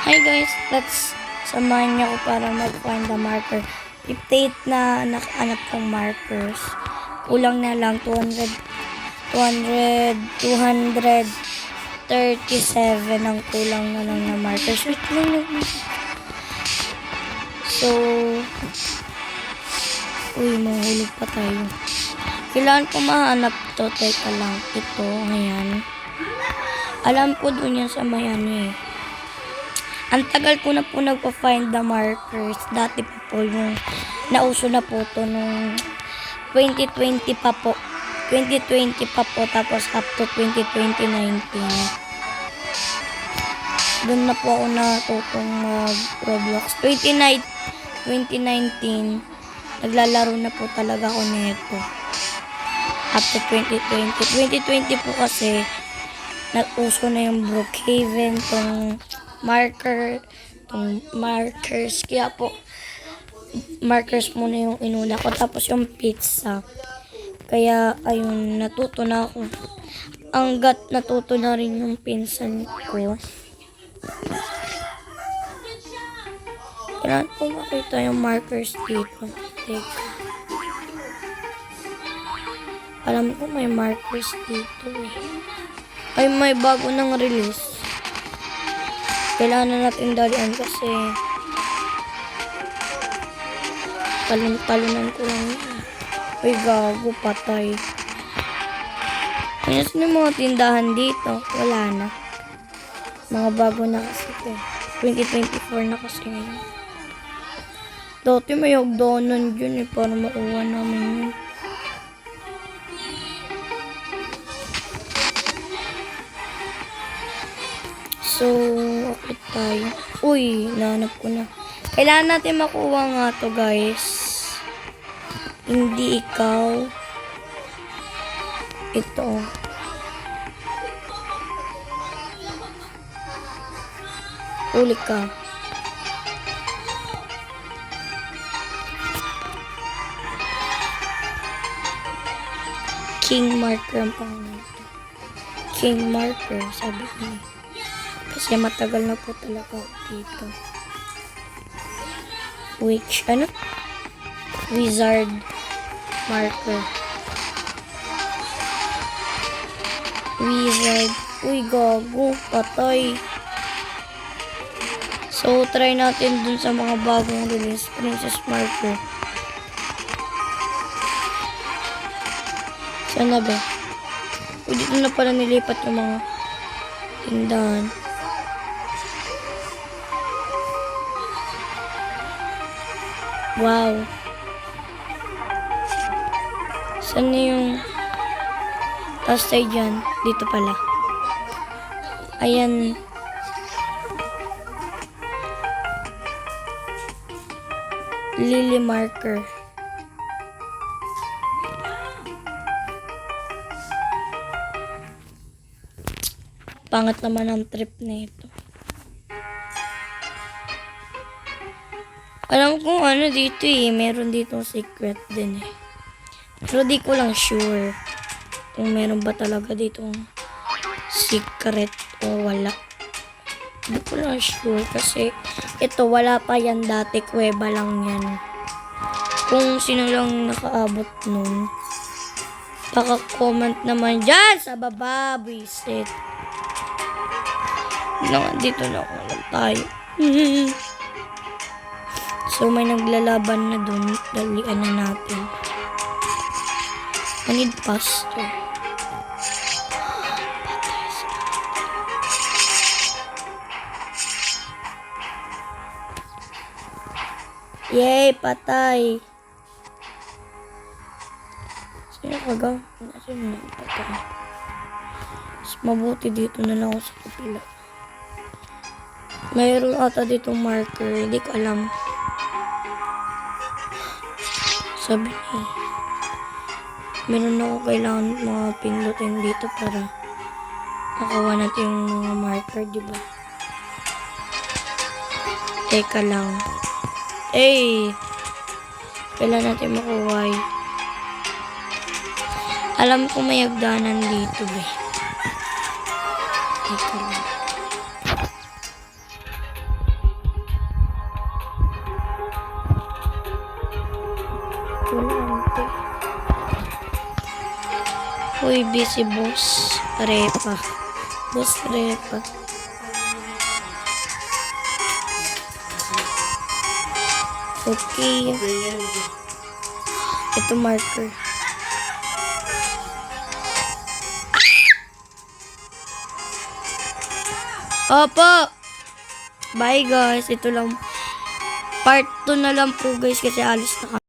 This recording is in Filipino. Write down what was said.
Hi guys, let's samahan niyo ako para mag-find the marker. 58 na nakahanap kong markers. Kulang na lang 237 ang kulang na lang na markers. Wait lang. So, mahulog pa tayo. Kailangan ko mahanap to. Teka lang. Ito, ayan. Alam ko dun yan sa Miami eh. Ang tagal ko na po nagpa-find the markers. Dati pa po yung nauso na po to nung 2020 pa po. 2020 pa po tapos up to 2019. Doon na po ako natutong mag-Roblox. 2019, naglalaro na po talaga ako nito. Up to 2020. 2020 po kasi nag-uso na yung Brookhaven, tong markers. Kaya po, markers muna yung inuna ko. Tapos yung pizza. Kaya, ayun, natuto na ako. Hanggat natuto na rin yung pinsan ko. Kailangan ko makita yung markers dito. Teka. Alam ko may markers dito eh. Ay, may bago ng release. Kailangan na natin dalian kasi talunan ko lang yun. Uy, gago, patay. Ayos na mga tindahan dito. Wala na. Mga bago na kasi ito. 2024 na kasi ngayon. Dati may hagdanan dyan eh, para mauwa namin yun. So, okay tayo. Uy, nahanap ko na. Kailangan natin makuha nga to, guys. Hindi ikaw. Ito. Uli ka. King marker ang pangalan ito. King marker, sabi ko. Kasi matagal na po talaga dito. Wizard marker. Wizard. Uy, gago. Patay. So, try natin dun sa mga bagong release. Princess marker. Sana ba? Uy, dito na pala nilipat yung mga tindahan. Wow. Saan na yung taas tayo dyan? Dito pala. Ayan. Lily marker. Pangat naman ang trip na ito. Alam ko ano dito eh. Meron dito secret din eh. Pero di ko lang sure kung meron ba talaga dito secret o wala. Di ko lang sure kasi ito wala pa yan dati. Kuweba lang yan. Kung sino lang nakaabot nun, paka-comment naman dyan sa baba. Visit. Dito na ako lang tayo. So, may naglalaban na dun. Dalian na natin. I need pastor. Yay! Patay! Sino kaga? Sino na patay? Mas mabuti dito na lang ako sa kapila. Mayroon ata ditong marker. Hindi ko alam. Sabi niya, meron ako kailangan mga pindutin dito para makawa natin yung mga marker, diba? Teka lang. Kailangan natin makuha. Alam ko may hagdanan dito, be. Teka lang. Uy, busy boss. Repa. Boss Repa. Okay. Ito marker. Opo! Bye guys. Ito lang. Part 2 na lang po guys kasi alis na kami.